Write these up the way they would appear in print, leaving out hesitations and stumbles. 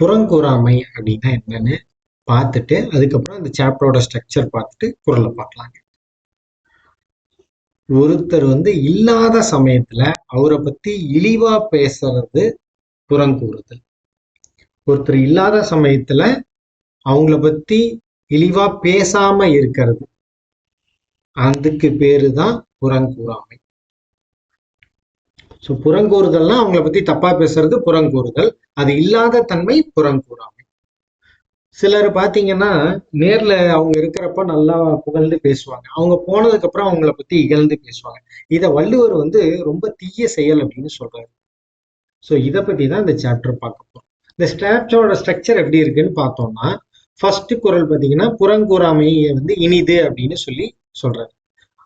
புறங்கூறாமை அப்படின்னா என்னன்னு பார்த்துட்டு அதுக்கப்புறம் அந்த சாப்டரோட ஸ்ட்ரக்சர் பார்த்துட்டு குறளை பார்க்கலாங்க. ஒருத்தர் இல்லாத சமயத்துல அவரை பத்தி இழிவா பேசுறது புறங்கூறுதல். ஒருத்தர் இல்லாத சமயத்துல அவங்கள பத்தி இழிவா பேசாம இருக்கிறது, அதுக்கு பேரு தான் புறங்கூறாமை. ஸோ புறங்கூறுதல்னா அவங்கள பத்தி தப்பா பேசுறது புறங்கூறுதல், அது இல்லாத தன்மை புறங்கூறாமை. சிலர் பாத்தீங்கன்னா நேர்ல அவங்க இருக்கிறப்ப நல்லா புகழ்ந்து பேசுவாங்க, அவங்க போனதுக்கு அப்புறம் அவங்கள பத்தி இகழ்ந்து பேசுவாங்க. இத வள்ளுவர் ரொம்ப தீய செயல் அப்படின்னு சொல்றாரு. ஸோ இதை பத்தி தான் இந்த சாப்டர் பார்க்க போறோம். இந்த சாப்டரோட ஸ்ட்ரக்சர் எப்படி இருக்குன்னு பார்த்தோம்னா, ஃபர்ஸ்ட் குறள் பாத்தீங்கன்னா புறங்கூறாமையை இனிது அப்படின்னு சொல்றாரு.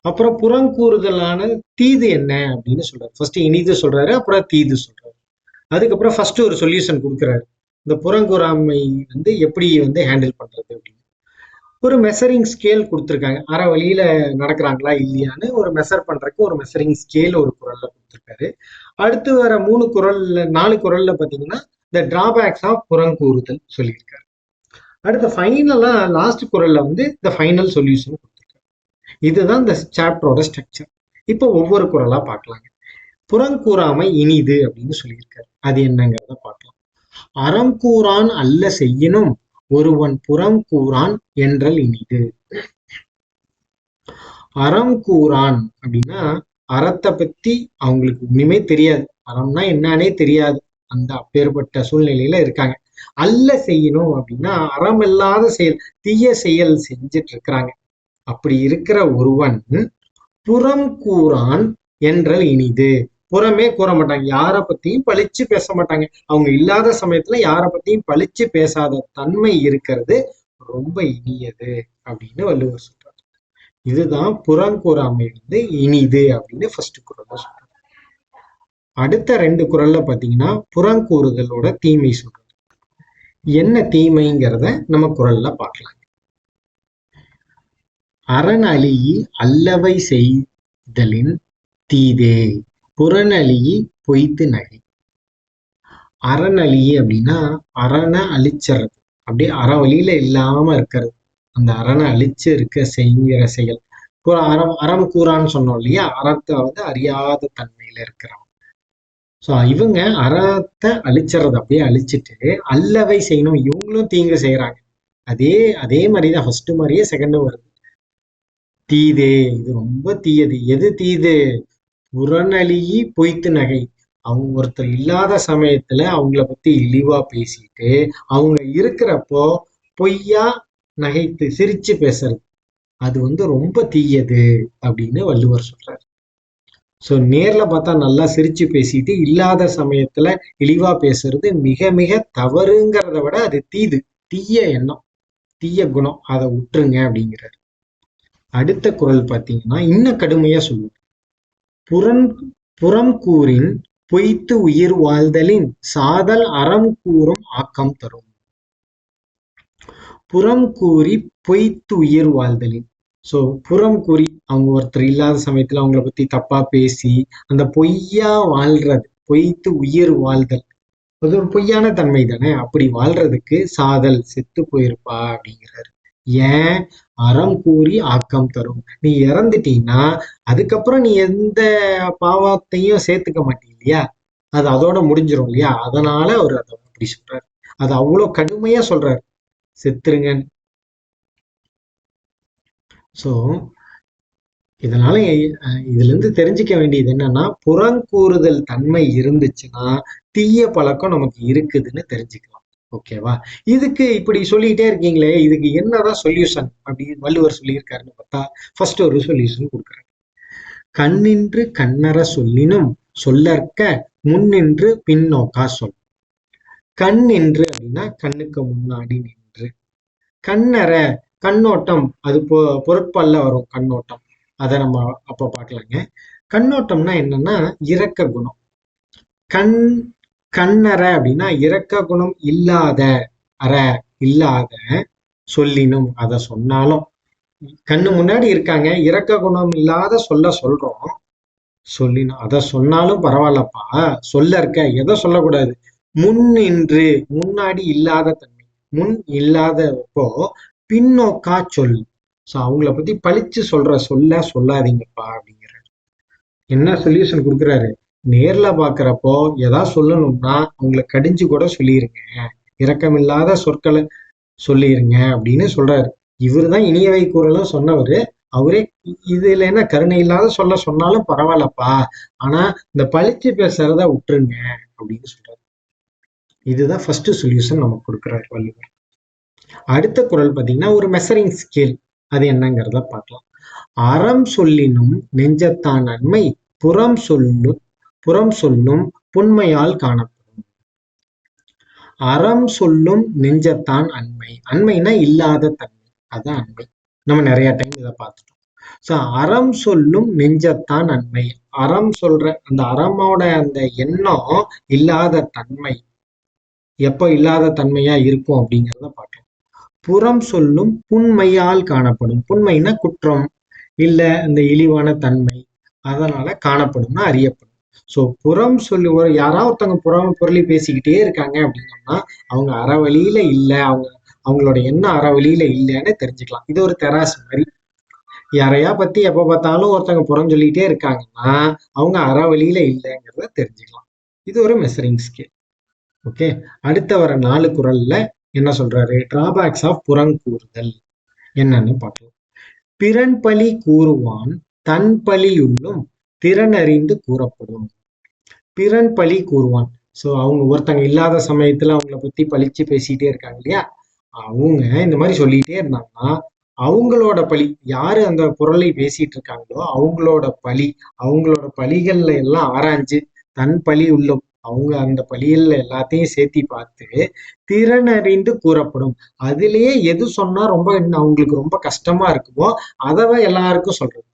அப்புறம் புறங்கூறுதலான தீது என்ன அப்படின்னு சொல்றாரு. ஃபர்ஸ்ட் இனிது சொல்றாரு, அப்புறம் தீது சொல்றாரு. அதுக்கப்புறம் ஃபர்ஸ்ட் ஒரு சொல்யூஷன் கொடுக்குறாரு, இந்த புறங்கூறாமை எப்படி ஹேண்டில் பண்றது அப்படின்னு. ஒரு மெஷரிங் ஸ்கேல் கொடுத்துருக்காங்க, அரை வழியில நடக்கிறாங்களா இல்லையான்னு ஒரு மெஷர் பண்றதுக்கு ஒரு மெஷரிங் ஸ்கேல் ஒரு குறள்ல கொடுத்துருக்காரு. அடுத்து வர 4 குறள்ல பாத்தீங்கன்னா இந்த டிராபேக்ஸ் ஆஃப் புறங்கூறுதல் சொல்லியிருக்காரு. அடுத்த ஃபைனலா லாஸ்ட் குறள்ல இந்த ஃபைனல் சொல்யூஷன் கொடுத்துருக்காரு. இதுதான் இந்த சாப்டரோட ஸ்ட்ரக்சர். இப்போ ஒவ்வொரு குறளா பார்க்கலாங்க. புறங்கூறாமை இனிது அப்படின்னு சொல்லியிருக்காரு, அது என்னங்கிறத பார்க்கலாம். அறம் கூறான் அல்ல செய்யினும் ஒருவன் புறம் கூறான் என்றல் இனிது. அறம் கூறான் அப்படின்னா அறத்தை பத்தி அவங்களுக்கு ஒண்ணுமே தெரியாது, அறம்னா என்னன்னே தெரியாது, அந்த அப்பேற்பட்ட சூழ்நிலையில இருக்காங்க. அல்ல செய்யணும் அப்படின்னா அறம் இல்லாத செயல், தீய செயல் செஞ்சிட்டு இருக்கிறாங்க. அப்படி இருக்கிற ஒருவன் புறம் கூறான் என்றல் இனிது. புறமே கூற மாட்டாங்க, யாரை பத்தியும் பழிச்சு பேச மாட்டாங்க. அவங்க இல்லாத சமயத்துல யாரை பத்தியும் பழிச்சு பேசாத தன்மை இருக்கிறது ரொம்ப இனியது அப்படின்னு வள்ளுவர் சொல்றாரு. இதுதான் புறங்கூறாமை இனிது அப்படின்னு ஃபர்ஸ்ட் குறள்ல சொல்றாரு. அடுத்த 2 குறள்ல பாத்தீங்கன்னா புறங்கூறுதலோட தீமை சொல்றாரு. என்ன தீமைங்கிறத நம்ம குறள்ல பார்க்கலாம். அறனழி அல்லவை செய்தலின் தீதே புறனழி பொய்த்து நகை. அறனழி அப்படின்னா அரணை அழிச்சறது, அப்படியே அற வழியில இல்லாம இருக்கிறது, அந்த அரணை அழிச்சு செய்கிற செயல். அறம் கூறான்னு சொன்னோம் இல்லையா, அறத்தை அறியாத தன்மையில இருக்கிறவங்க. ஸோ இவங்க அறத்தை அழிச்சறது அப்படியே அழிச்சிட்டு அல்லவை செய்யணும், இவங்களும் தீங்கு செய்யறாங்க. அதே மாதிரிதான் ஃபர்ஸ்ட் மாதிரியே செகண்ட் வருது. தீதே, இது ரொம்ப தீயது. எது தீது? புறநழி பொய்த்து நகை. அவங்க ஒருத்தர் இல்லாத சமயத்துல அவங்கள பத்தி இழிவா பேசிட்டு அவங்க இருக்கிறப்போ பொய்யா நகைத்து சிரிச்சு பேசுறது, அது ரொம்ப தீயது அப்படின்னு வள்ளுவர் சொல்றாரு. ஸோ நேர்ல பார்த்தா நல்லா சிரிச்சு பேசிட்டு இல்லாத சமயத்துல இழிவா பேசுறது மிக மிக தவறுங்கிறத விட அது தீய எண்ணம், தீய குணம், அதை விட்டுருங்க அப்படிங்கிறாரு. அடுத்த குறள் பார்த்தீங்கன்னா இன்னும் கடுமையா சொல்லுவார். புறம் கூறின் பொய்த்து உயிர் வாழ்தலின் சாதல் அறம் கூறும் ஆக்கம் தரும். புறம் கூறி பொய்த்து உயிர் வாழ்தலின், ஸோ புறம் கூறி அவங்க ஒருத்தர் இல்லாத சமயத்துல அவங்கள பத்தி தப்பா பேசி அந்த பொய்யா வாழ்றது, பொய்த்து உயிர் வாழ்தல், அது ஒரு பொய்யான தன்மை தானே. அப்படி வாழ்றதுக்கு சாதல், செத்து போயிருப்பா அப்படிங்கிறாரு. ஏன்? அறம் கூறி ஆக்கம் தரும். நீ இறந்துட்டீங்கன்னா அதுக்கப்புறம் நீ எந்த பாவத்தையும் சேர்த்துக்க மாட்டீங்க இல்லையா, அது அதோட முடிஞ்சிடும் இல்லையா. அதனால அவர் அதை அப்படி சொல்றாரு, அது அவ்வளவு கடுமையா சொல்றாரு, செத்துருங்க. ஸோ இதனால இதுல இருந்து தெரிஞ்சுக்க வேண்டியது என்னன்னா, புறங்கூறுதல் தன்மை இருந்துச்சுன்னா தீய பழக்கம் நமக்கு இருக்குதுன்னு தெரிஞ்சுக்கலாம். ஓகேவா? இதுக்கு இப்படி சொல்லிட்டே இருக்கீங்களே, இதுக்கு என்னதான் சொல்யூஷன் அப்படின்னு வள்ளுவர் சொல்லியிருக்காருன்னு பார்த்தா ஃபர்ஸ்ட் ஒரு சொல்யூஷன் கொடுக்குறாரு. கண்ணின்று கண்ணற சொல்லினும் சொல்லற்க முன்னின்று பின்னோக்கா சொல். கண் நின்று அப்படின்னா கண்ணுக்கு முன்னாடி நின்று, கண்ணற கண்ணோட்டம், அது பொருட்பால்ல வரும் கண்ணோட்டம், அதை நம்ம அப்ப பார்க்கலாங்க. கண்ணோட்டம்னா என்னன்னா இரக்க குணம். கண்ணற அப்படின்னா இரக்க குணம் இல்லாத, இல்லாத சொல்லினும், அதை சொன்னாலும், கண்ணு முன்னாடி இருக்காங்க, இரக்க குணம் இல்லாத சொல்றோம், சொல்லினும், அதை சொன்னாலும் பரவாயில்லப்பா, சொல்ல இருக்க, எதை சொல்லக்கூடாது, முன் நின்று, முன்னாடி இல்லாத தன்மை, முன் இல்லாதப்போ பின்னோக்கா சொல். சோ அவங்கள பத்தி பழிச்சு சொல்லாதீங்கப்பா அப்படிங்கிறாரு. என்ன சொல்யூஷன் கொடுக்குறாரு? நேர்ல பாக்குறப்போ ஏதாவது சொல்லணும்னா அவங்களை கடிஞ்சு கூட சொல்லிருங்க, இரக்கமில்லாத சொற்களை சொல்லிருங்க அப்படின்னு சொல்றாரு. இவருதான் இனியவை கூறலும் சொன்னவரு. அவரே இதுல என்ன கருணை இல்லாத சொன்னாலும் பரவாயில்லப்பா, ஆனா இந்த பழிச்சு பேசுறத விட்டுருங்க அப்படின்னு சொல்றாரு. இதுதான் ஃபர்ஸ்ட் சொல்யூஷன் நமக்கு கொடுக்குறாரு வள்ளுவர். அடுத்த குறள் பாத்தீங்கன்னா ஒரு மெசரிங் ஸ்கேல், அது என்னங்கிறத பார்க்கலாம். அறம் சொல்லினும் நெஞ்சத்தான் நன்மை, புறம் சொல்லும் புண்மையால் காணப்படும். அறம் சொல்லும் நெஞ்சத்தான் அண்மை. அண்மைனா இல்லாத தன்மை, அதான் அண்மை. நம்ம நிறைய டைம் இதை பார்த்துட்டோம். சோ அறம் சொல்லும் நெஞ்சத்தான் அண்மை. அறம் சொல்ற அந்த அறமோட அந்த எண்ணம் இல்லாத தன்மை எப்போ இல்லாத தன்மையா இருக்கும் அப்படிங்கிறத பார்க்கலாம். புறம் சொல்லும் புண்மையால் காணப்படும். புண்மைனா குற்றம், இல்ல இந்த இழிவான தன்மை, அதனால காணப்படும்னா அறியப்படும். சோ புறம் சொல்லி யாராவது ஒருத்தவங்க பொருளை பேசிக்கிட்டே இருக்காங்க அப்படின்னோம்னா அவங்க அறவழியில இல்ல, அவங்களோட எண்ணம் அறவழியில இல்லைன்னு தெரிஞ்சுக்கலாம். இது ஒரு தெராசு மாதிரி. யாரையா பத்தி எப்ப பார்த்தாலும் ஒருத்தவங்க புறம் சொல்லிட்டே இருக்காங்கன்னா அவங்க அறவழியில இல்லைங்கிறத தெரிஞ்சுக்கலாம். இது ஒரு மெசரிங் ஸ்கேல். ஓகே, அடுத்த வர 4 குறள்ல என்ன சொல்றாரு? டிராபேக்ஸ் ஆஃப் புறங்கூறுதல் என்னன்னு பார்க்கலாம். பிறன் பழி கூறுவான் தன் பழியுள்ளும் திறனறிந்து கூறப்படும். பிறன் பழி கூறுவான். சோ அவங்க ஒருத்தங்க இல்லாத சமயத்துல அவங்கள பத்தி பழிச்சு பேசிட்டே இருக்காங்க இல்லையா, அவங்க இந்த மாதிரி சொல்லிட்டே இருந்தாங்கன்னா அவங்களோட பழி, யாரு அந்த பொருளை பேசிட்டு இருக்காங்களோ அவங்களோட பழிகள்ல எல்லாம் ஆராய்ஞ்சு தன் பழி உள்ளும் அவங்க அந்த பழிகள்ல எல்லாத்தையும் சேர்த்தி பார்த்து திறனறிந்து கூறப்படும். அதுலயே எது சொன்னா ரொம்ப அவங்களுக்கு ரொம்ப கஷ்டமா இருக்குமோ அதவ எல்லாருக்கும் சொல்றது,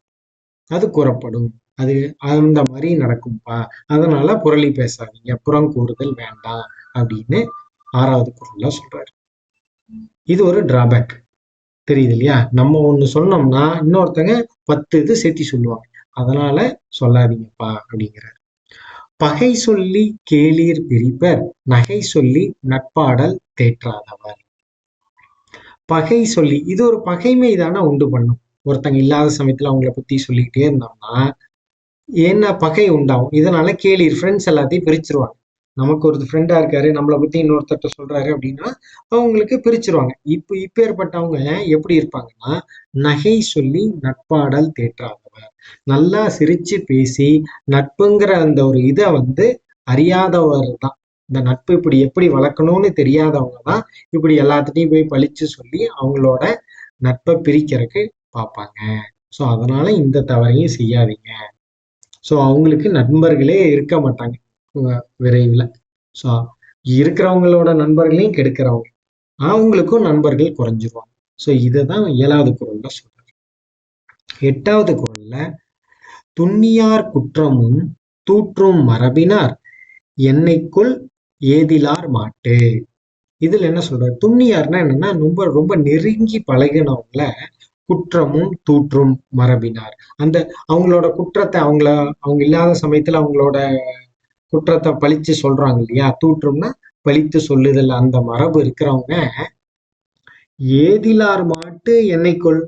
அது கூறப்படும். அது அந்த மாதிரி நடக்கும்பா, அதனால புரளி பேசாதீங்க, புறம் கூறுதல் வேண்டாம் அப்படின்னு 6வது குறள்ல சொல்றாரு. இது ஒரு டிராபேக், தெரியுது இல்லையா? நம்ம ஒண்ணு சொன்னோம்னா இன்னொருத்தங்க 10 இது சேர்த்தி சொல்லுவாங்க, அதனால சொல்லாதீங்கப்பா அப்படிங்கிறார். பகை சொல்லி கேளீர் பிரிப்பர், நகை சொல்லி நட்பாடல் தேற்றாதவர். பகை சொல்லி, இது ஒரு பகைமை தானே உண்டு பண்ணும். ஒருத்தங்க இல்லாத சமயத்துல அவங்கள பத்தி சொல்லிக்கிட்டே இருந்தோம்னா என்ன பகை உண்டாகும். இதனால கேளீர், ஃப்ரெண்ட்ஸ் எல்லாத்தையும் பிரிச்சிருவாங்க. நமக்கு ஒரு ஃப்ரெண்டா இருக்காரு, நம்மளை பத்தி இன்னொருத்தட்ட சொல்றாரு அப்படின்னா அவங்களுக்கு பிரிச்சிருவாங்க. இப்ப ஏற்பட்டவங்க எப்படி இருப்பாங்கன்னா, நகை சொல்லி நட்பாடல் தேற்றாதவர், நல்லா சிரிச்சு பேசி நட்புங்கிற அந்த ஒரு இதை அறியாதவர் தான். இந்த நட்பு இப்படி எப்படி வளர்க்கணும்னு தெரியாதவங்க தான் இப்படி எல்லாத்துட்டையும் போய் பழிச்சு சொல்லி அவங்களோட நட்பை பிரிக்கிறதுக்கு பார்ப்பாங்க. ஸோ அதனால இந்த தவறையும் செய்யாதீங்க. ஸோ அவங்களுக்கு நண்பர்களே இருக்க மாட்டாங்க விரைவில். ஸோ இருக்கிறவங்களோட நண்பர்களையும் கெடுக்கிறவங்க, அவங்களுக்கும் நண்பர்கள் குறைஞ்சிருவாங்க. ஸோ இதை தான் 7வது குறள்ல சொல்றாரு. 8வது குறள்ல துண்ணியார் குற்றமும் தூற்றும் மரபினார் என்னைக்குள் ஏதிலார் மாட்டு. இதுல என்ன சொல்றாரு? துண்ணியார்னா என்னன்னா ரொம்ப ரொம்ப நெருங்கி பழகினவங்கள குற்றமும் தூற்றும் மரபினார். அந்த அவங்களோட குற்றத்தை அவங்க இல்லாத சமயத்துல அவங்களோட குற்றத்தை பழிச்சு சொல்றாங்க இல்லையா, தூற்றும்னா பழித்து சொல்லுதல், அந்த மரபு இருக்கிறவங்க ஏதிலார் மாட்டு என்னைக்குள்.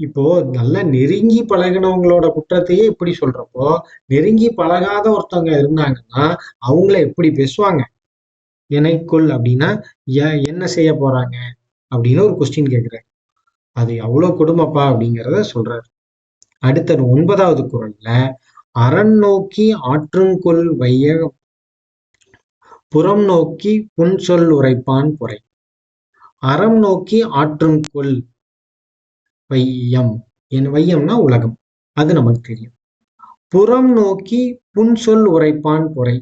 இப்போ நல்லா நெருங்கி பழகினவங்களோட குற்றத்தையே இப்படி சொல்றப்போ நெருங்கி பழகாத ஒருத்தவங்க இருந்தாங்கன்னா அவங்கள எப்படி பேசுவாங்க? என்னைக்குள் அப்படின்னா என்ன செய்ய போறாங்க அப்படின்னு ஒரு கொஸ்டின் கேட்கிறாரு. அது எவ்வளவு கொடுமைப்பா அப்படிங்கிறத சொல்றாரு. அடுத்தது 9வது குறள்ல அரண் நோக்கி ஆற்றுங்கொள் வையம், புறம் நோக்கி புன்சொல் உரைப்பான் பொறை. அறம் நோக்கி ஆற்றுங்கொள் வையம், வையம்னா உலகம், அது நமக்கு தெரியும். புறம் நோக்கி புன்சொல் உரைப்பான் பொறை.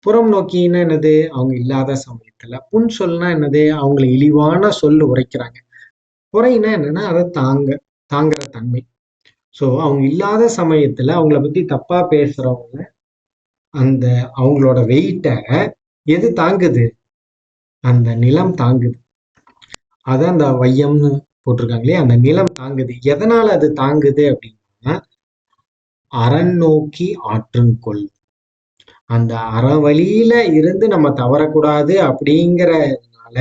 புறம் நோக்கின்னா என்னது? அவங்க இல்லாத சமயத்துல. புன் சொல்னா என்னது? அவங்களை இழிவான சொல் உரைக்கிறாங்க. பொறைனா என்னன்னா அதை தாங்குற தன்மை. சோ அவங்க இல்லாத சமயத்துல அவங்கள பத்தி தப்பா பேசுறவங்க அந்த அவங்களோட வெயிட்ட எது தாங்குது? அந்த நிலம் தாங்குது. அதான் அந்த வையம்னு போட்டிருக்காங்களே, அந்த நிலம் தாங்குது. எதனால அது தாங்குது அப்படின்னா அரண் நோக்கி ஆற்றுங்கொள். அந்த அறவழியில இருந்து நம்ம தவறக்கூடாது அப்படிங்கறதுனால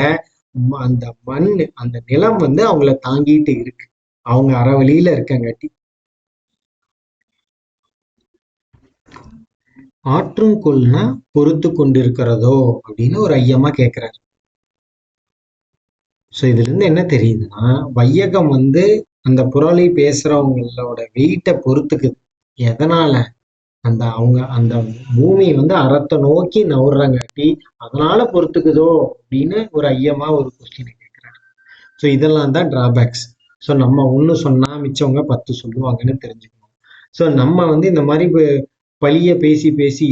அந்த மண், அந்த நிலம் வந்து அவங்கள தாங்கிட்டு இருக்கு. அவங்க அறவழியில இருக்கங்காட்டி. ஆற்றுங்கொள்னா பொறுத்து கொண்டிருக்கிறதோ அப்படின்னு ஒரு ஐயமா கேக்குறாரு. சோ இதுல இருந்து என்ன தெரியுதுன்னா, வையகம் வந்து அந்த புரளி பேசுறவங்களோட வெயிட்ட பொறுத்துக்குது. எதனால? அந்த பூமி வந்து அறத்தை நோக்கி நவுறாங்காட்டி அதனால பொறுத்துக்குதோ அப்படின்னு ஒரு ஐயமா ஒரு கொஸ்டின் கேட்கிறாரு. ஸோ இதெல்லாம் தான் டிராபேக்ஸ். ஸோ நம்ம ஒண்ணு சொன்னா மிச்சவங்க 10 சொல்லுவாங்கன்னு தெரிஞ்சுக்கணும். ஸோ நம்ம வந்து இந்த மாதிரி பழிய பேசி பேசி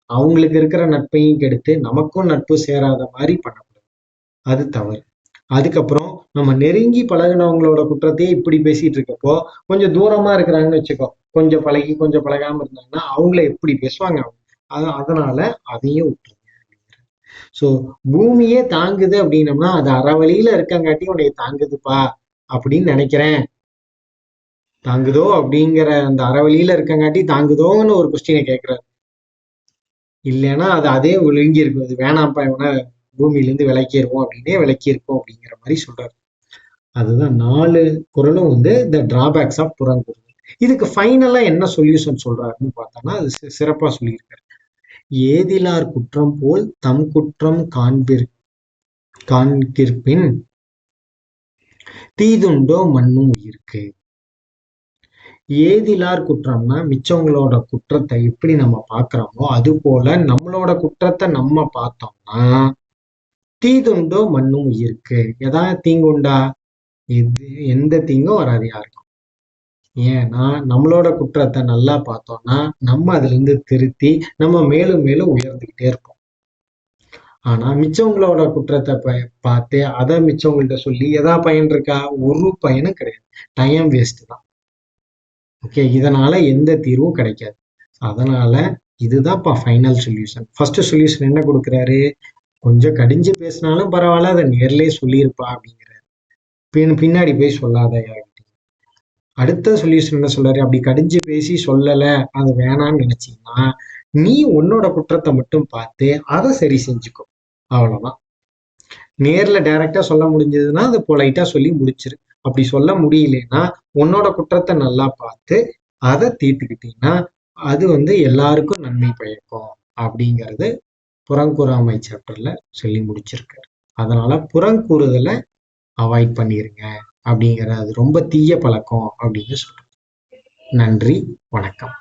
அவங்களுக்கு இருக்கிற நட்பையும் கெடுத்து நமக்கும் நட்பு சேராத மாதிரி பண்ணக்கூடாது. அது தவறு. அதுக்கப்புறம் நம்ம நெருங்கி பழகினவங்களோட குற்றத்தையே இப்படி பேசிட்டு இருக்கப்போ கொஞ்சம் தூரமா இருக்கிறாங்கன்னு வச்சுக்கோ, கொஞ்சம் பழகி கொஞ்சம் பழகாம இருந்தாங்கன்னா அவங்கள எப்படி பேசுவாங்க. அதனால அதையும் விட்டுருங்க. சோ பூமியே தாங்குது அப்படின்னம்னா அது அறவழியில இருக்கங்காட்டி உன்னைய தாங்குதுப்பா அப்படின்னு நினைக்கிறேன். தாங்குதோ அப்படிங்கிற அந்த அறவழியில இருக்கங்காட்டி தாங்குதோன்னு ஒரு கொஸ்டினை கேட்கிறாரு. இல்லைன்னா அது அதே விழுங்கி இருக்கும். அது வேணாம்ப்பா, இவனை பூமியிலிருந்து விலக்கிடுவோம் அப்படின்னே விலக்கியிருக்கோம் அப்படிங்கிற மாதிரி சொல்றாரு. அதுதான் 4 குறளும் வந்து த டிராபேக்ஸ் ஆஃப் புறங்குறல். இதுக்கு ஃபைனலா என்ன சொல்யூஷன் சொல்றாருன்னு பார்த்தோம்னா அது சிறப்பா சொல்லியிருக்காரு. ஏதிலார் குற்றம் போல் தம் குற்றம் காண்கிற்பின் தீதுண்டோ மண்ணும் உயிர்க்கு. ஏதிலார் குற்றம்னா மிச்சவங்களோட குற்றத்தை எப்படி நம்ம பாக்குறோமோ அது போல நம்மளோட குற்றத்தை நம்ம பார்த்தோம்னா தீதுண்டோ மண்ணும் உயிர்க்கு. ஏதாவது தீங்குண்டா? எந்த தீங்கும் வராது யாருக்கும். ஏன்னா நம்மளோட குற்றத்தை நல்லா பார்த்தோம்னா நம்ம அதுல இருந்து திருத்தி நம்ம மேலும் மேலும் உயர்ந்துகிட்டே இருப்போம். ஆனா மிச்சவங்களோட குற்றத்தை பார்த்து அதை மிச்சவங்கள்ட்ட சொல்லி எதா பயன் இருக்கா? ஒரு பயனும் கிடையாது. டைம் வேஸ்ட் தான். ஓகே, இதனால எந்த தீர்வும் கிடைக்காது. அதனால இதுதான்ப்பா ஃபைனல் சொல்யூஷன். ஃபர்ஸ்ட் சொல்யூஷன் என்ன கொடுக்குறாரு? கொஞ்சம் கடிஞ்சு பேசினாலும் பரவாயில்ல, அதை நேர்லயே சொல்லியிருப்பா அப்படிங்கிறாரு. பின்னாடி போய் சொல்லாத. அடுத்த சொல்யூஷன் என்ன சொல்றாரு? அப்படி கடிஞ்சு பேசி சொல்லல, அது வேணாம்னு நினைச்சீங்கன்னா நீ உன்னோட குற்றத்தை மட்டும் பார்த்து அதை சரி செஞ்சுக்கோ. அவ்வளவுதான். நேர்ல டைரக்டா சொல்ல முடிஞ்சதுன்னா அதை பொலைட்டா சொல்லி முடிச்சிரு. அப்படி சொல்ல முடியலன்னா உன்னோட குற்றத்தை நல்லா பார்த்து அதை தீர்த்துக்கிட்டீங்கன்னா அது வந்து எல்லாருக்கும் நன்மை பயக்கும் அப்படிங்கிறது புறங்கூறாமை சாப்டர்ல சொல்லி முடிச்சிருக்காரு. அதனால புறங்கூறுதலை அவாய்ட் பண்ணிருங்க அப்படிங்கிற, அது ரொம்ப தீய பழக்கம் அப்படின்னு சொல்றேன். நன்றி, வணக்கம்.